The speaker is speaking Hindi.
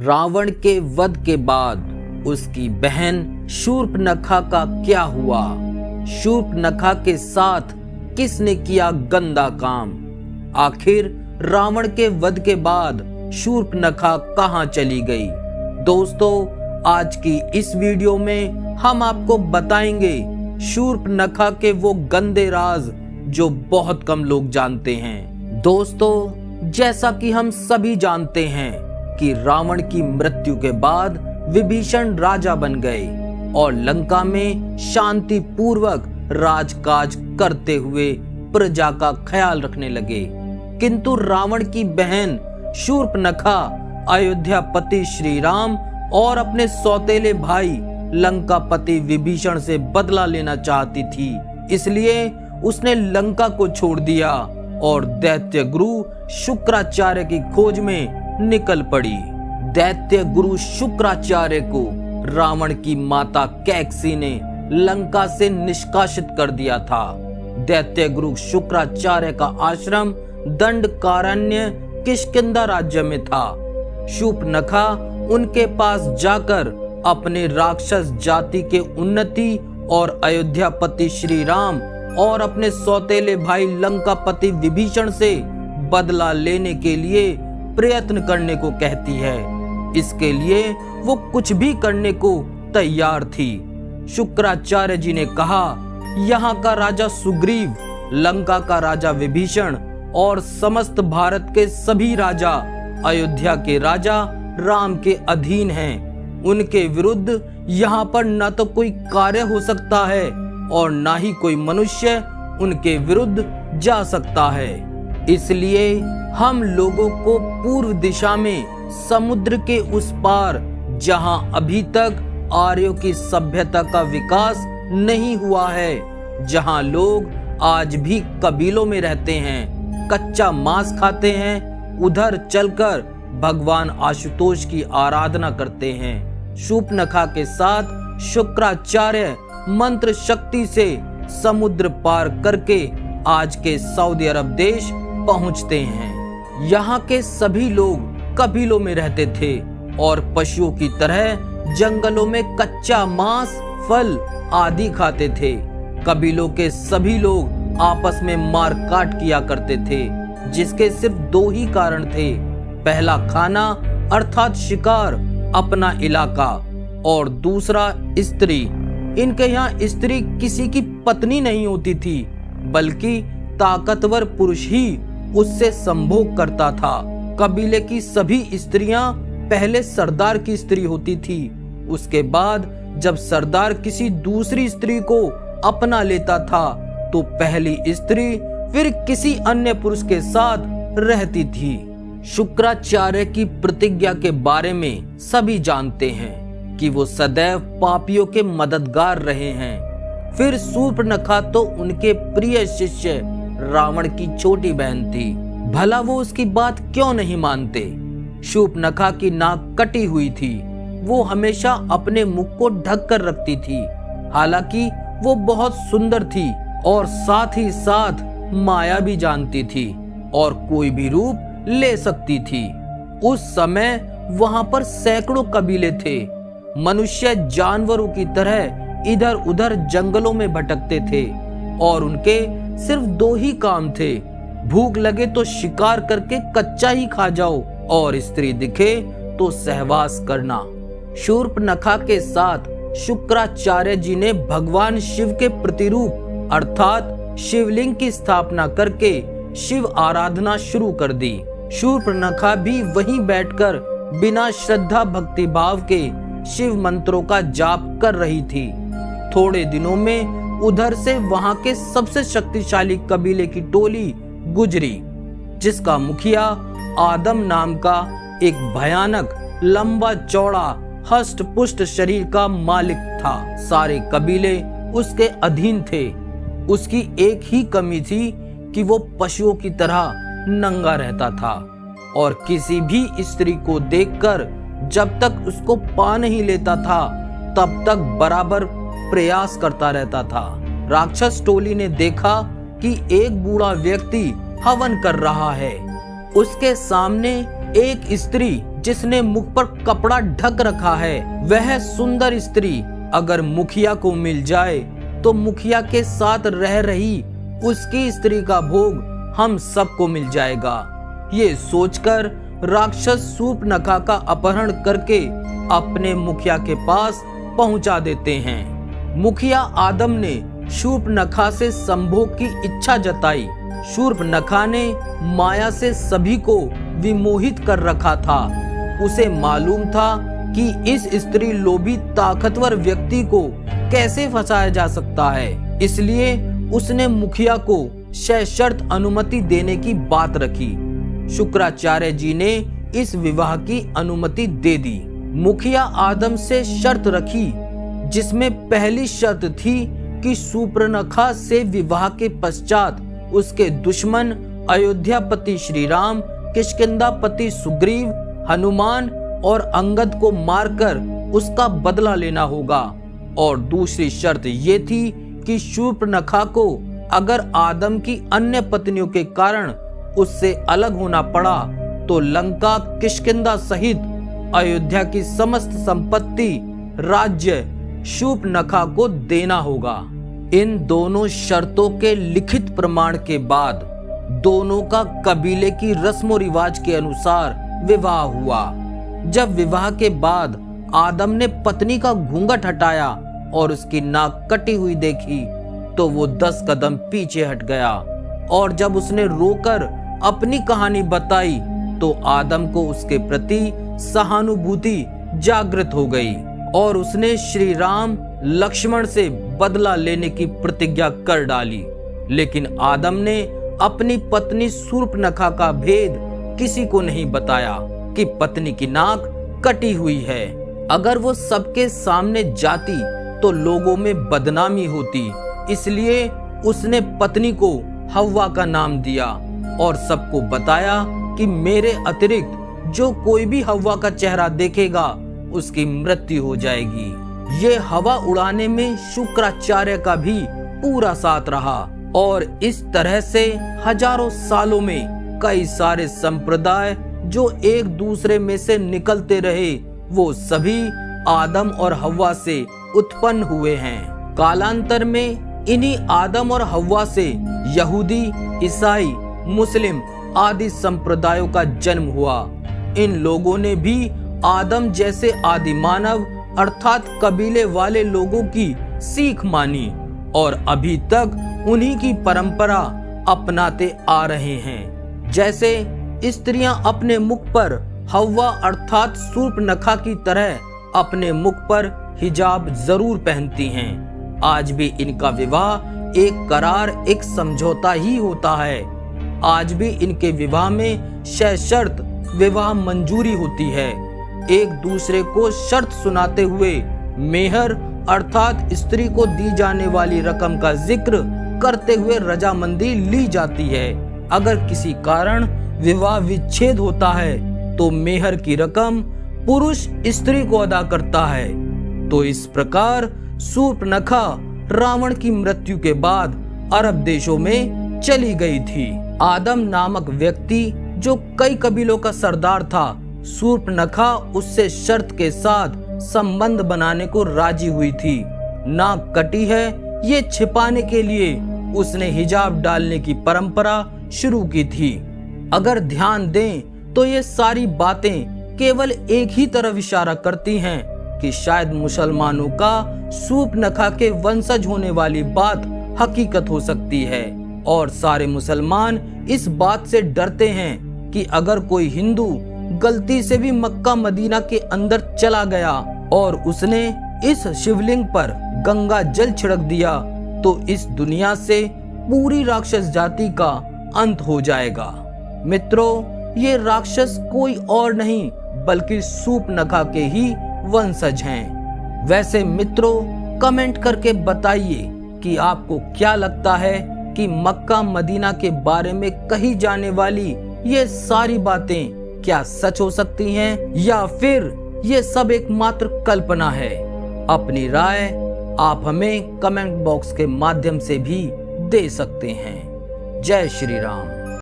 रावण के वध के बाद उसकी बहन शूर्पणखा का क्या हुआ? शूर्पणखा के साथ किसने किया गंदा काम? आखिर रावण के वध के बाद शूर्पणखा कहां चली गई? दोस्तों, आज की इस वीडियो में हम आपको बताएंगे शूर्पणखा के वो गंदे राज जो बहुत कम लोग जानते हैं। दोस्तों, जैसा कि हम सभी जानते हैं कि रावण की मृत्यु के बाद विभीषण राजा बन गए और लंका में शांति पूर्वक राजकाज करते हुए प्रजा का ख्याल रखने लगे। किंतु रावण की बहन शूर्पणखा अयोध्यापति श्री राम और अपने सौतेले भाई लंकापति विभीषण से बदला लेना चाहती थी। इसलिए उसने लंका को छोड़ दिया और दैत्य गुरु शुक्राचार्य की खोज में निकल पड़ी। दैत्य गुरु शुक्राचार्य को रावण की माता कैकसी ने लंका से निष्कासित कर दिया था। दैत्य गुरु शुक्राचार्य का आश्रम दंडकारण्य किष्किंधा राज्य में था। शूर्पणखा उनके पास जाकर अपने राक्षस जाति के उन्नति और अयोध्यापति श्री राम और अपने सौतेले भाई लंकापति विभीषण से बदला लेने के लिए प्रयत्न करने को कहती है। इसके लिए वो कुछ भी करने को तैयार थी। शुक्राचार्य जी ने कहा, यहाँ का राजा सुग्रीव, लंका का राजा विभीषण और समस्त भारत के सभी राजा अयोध्या के राजा राम के अधीन हैं। उनके विरुद्ध यहाँ पर न तो कोई कार्य हो सकता है और ना ही कोई मनुष्य उनके विरुद्ध जा सकता है। इसलिए हम लोगों को पूर्व दिशा में समुद्र के उस पार, जहां अभी तक आर्यों की सभ्यता का विकास नहीं हुआ है, जहां लोग आज भी कबीलों में रहते हैं, कच्चा मांस खाते हैं, उधर चलकर भगवान आशुतोष की आराधना करते हैं। शूर्पणखा के साथ शुक्राचार्य मंत्र शक्ति से समुद्र पार करके आज के सऊदी अरब देश पहुंचते हैं। यहाँ के सभी लोग कबीलों में रहते थे और पशुओं की तरह जंगलों में कच्चा मांस, फल आदि खाते थे। कबीलों के सभी लोग आपस में मार काट किया करते थे, जिसके सिर्फ दो ही कारण थे। पहला खाना अर्थात शिकार, अपना इलाका, और दूसरा स्त्री। इनके यहाँ स्त्री किसी की पत्नी नहीं होती थी, बल्कि ताकतवर पुरुष ही उससे संभोग करता था। कबीले की सभी स्त्रियां पहले सरदार की स्त्री होती थी। उसके बाद जब सरदार किसी दूसरी स्त्री को अपना लेता था तो पहली स्त्री फिर किसी अन्य पुरुष के साथ रहती थी। शुक्राचार्य की प्रतिज्ञा के बारे में सभी जानते हैं कि वो सदैव पापियों के मददगार रहे हैं। फिर शूर्पणखा तो उनके प्रिय शिष्य रावण की छोटी बहन थी। भला वो उसकी बात क्यों नहीं मानते? शूर्पणखा की नाक कटी हुई थी। वो हमेशा अपने मुख को ढक कर रखती थी। हालांकि वो बहुत सुंदर थी और साथ ही साथ माया भी जानती थी और कोई भी रूप ले सकती थी। उस समय वहां पर सैकड़ों कबीले थे। मनुष्य जानवरों की तरह इधर उधर जंगलों में भटकते थे और उनके सिर्फ दो ही काम थे, भूख लगे तो शिकार करके कच्चा ही खा जाओ और स्त्री दिखे तो सहवास करना। शूर्पणखा के साथ शुक्राचार्य जी ने भगवान शिव के प्रतिरूप अर्थात शिवलिंग की स्थापना करके शिव आराधना शुरू कर दी। शूर्पणखा भी वहीं बैठकर बिना श्रद्धा भक्ति भाव के शिव मंत्रों का जाप कर रही थी। थोड़े दिनों में उधर से वहां के सबसे शक्तिशाली कबीले की टोली गुजरी, जिसका मुखिया आदम नाम का एक भयानक लंबा चौड़ा हष्ट पुष्ट शरीर का मालिक था। सारे कबीले उसके अधीन थे। उसकी एक ही कमी थी कि वो पशुओं की तरह नंगा रहता था और किसी भी स्त्री को देखकर जब तक उसको पा नहीं लेता था तब तक बराबर प्रयास करता रहता था। राक्षस टोली ने देखा कि एक बूढ़ा व्यक्ति हवन कर रहा है। उसके सामने एक स्त्री जिसने मुख पर कपड़ा ढक रखा है, वह सुंदर स्त्री अगर मुखिया को मिल जाए तो मुखिया के साथ रह रही उसकी स्त्री का भोग हम सबको मिल जाएगा। ये सोचकर राक्षस शूर्पणखा का अपहरण करके अपने मुखिया के पास पहुंचा देते हैं। मुखिया आदम ने शूर्पणखा से संभोग की इच्छा जताई। शूर्पणखा ने माया से सभी को विमोहित कर रखा था। उसे मालूम था कि इस स्त्री लोभी ताकतवर व्यक्ति को कैसे फंसाया जा सकता है, इसलिए उसने मुखिया को सशर्त अनुमति देने की बात रखी। शुक्राचार्य जी ने इस विवाह की अनुमति दे दी। मुखिया आदम से शर्त रखी, जिसमें पहली शर्त थी कि शूर्पणखा से विवाह के पश्चात उसके दुश्मन अयोध्यापति श्री राम, किष्किंधापति सुग्रीव, हनुमान और अंगद को मारकर उसका बदला लेना होगा। और दूसरी शर्त ये थी कि शूर्पणखा को अगर आदम की अन्य पत्नियों के कारण उससे अलग होना पड़ा तो लंका, किष्किंधा सहित अयोध्या की समस्त संपत्ति, राज्य शूर्पणखा को देना होगा। इन दोनों शर्तों के लिखित प्रमाण के बाद दोनों का कबीले की रस्मों रिवाज के अनुसार विवाह हुआ। जब विवाह के बाद आदम ने पत्नी का घूंघट हटाया और उसकी नाक कटी हुई देखी तो वो 10 कदम पीछे हट गया, और जब उसने रोकर अपनी कहानी बताई तो आदम को उसके प्रति सहानुभूति जागृत हो गई और उसने श्री राम, लक्ष्मण से बदला लेने की प्रतिज्ञा कर डाली। लेकिन आदम ने अपनी पत्नी शूर्पणखा का भेद किसी को नहीं बताया कि पत्नी की नाक कटी हुई है। अगर वो सबके सामने जाती तो लोगों में बदनामी होती, इसलिए उसने पत्नी को हव्वा का नाम दिया और सबको बताया कि मेरे अतिरिक्त जो कोई भी हव्वा का चेहरा देखेगा उसकी मृत्यु हो जाएगी। ये हवा उड़ाने में शुक्राचार्य का भी पूरा साथ रहा और इस तरह से हजारों सालों में कई सारे संप्रदाय जो एक दूसरे में से निकलते रहे वो सभी आदम और हव्वा से उत्पन्न हुए हैं। कालांतर में इन्हीं आदम और हव्वा से यहूदी, ईसाई, मुस्लिम आदि संप्रदायों का जन्म हुआ। इन लोगों ने भी आदम जैसे आदि मानव अर्थात कबीले वाले लोगों की सीख मानी और अभी तक उन्हीं की परंपरा अपनाते आ रहे हैं। जैसे स्त्रियां अपने मुख पर हव्वा अर्थात शूर्पणखा की तरह अपने मुख पर हिजाब जरूर पहनती हैं। आज भी इनका विवाह एक करार, एक समझौता ही होता है। आज भी इनके विवाह में सशर्त विवाह मंजूरी होती है। एक दूसरे को शर्त सुनाते हुए मेहर अर्थात स्त्री को दी जाने वाली रकम का जिक्र करते हुए रजामंदी ली जाती है। अगर किसी कारण विवाह विच्छेद होता है तो मेहर की रकम पुरुष स्त्री को अदा करता है। तो इस प्रकार शूर्पणखा रावण की मृत्यु के बाद अरब देशों में चली गई थी। आदम नामक व्यक्ति जो कई कबीलों का सरदार था, शूर्पणखा उससे शर्त के साथ संबंध बनाने को राजी हुई थी। नाक कटी है ये छिपाने के लिए उसने हिजाब डालने की परंपरा शुरू की थी। अगर ध्यान दें तो ये सारी बातें केवल एक ही तरफ इशारा करती हैं कि शायद मुसलमानों का शूर्पणखा के वंशज होने वाली बात हकीकत हो सकती है। और सारे मुसलमान इस बात से डरते हैं कि अगर कोई हिंदू गलती से भी मक्का मदीना के अंदर चला गया और उसने इस शिवलिंग पर गंगा जल छिड़क दिया तो इस दुनिया से पूरी राक्षस जाति का अंत हो जाएगा। मित्रों, ये राक्षस कोई और नहीं बल्कि शूर्पणखा के ही वंशज हैं। वैसे मित्रों, कमेंट करके बताइए कि आपको क्या लगता है कि मक्का मदीना के बारे में कही जाने वाली ये सारी बातें क्या सच हो सकती हैं या फिर ये सब एक मात्र कल्पना है। अपनी राय आप हमें कमेंट बॉक्स के माध्यम से भी दे सकते हैं। जय श्री राम।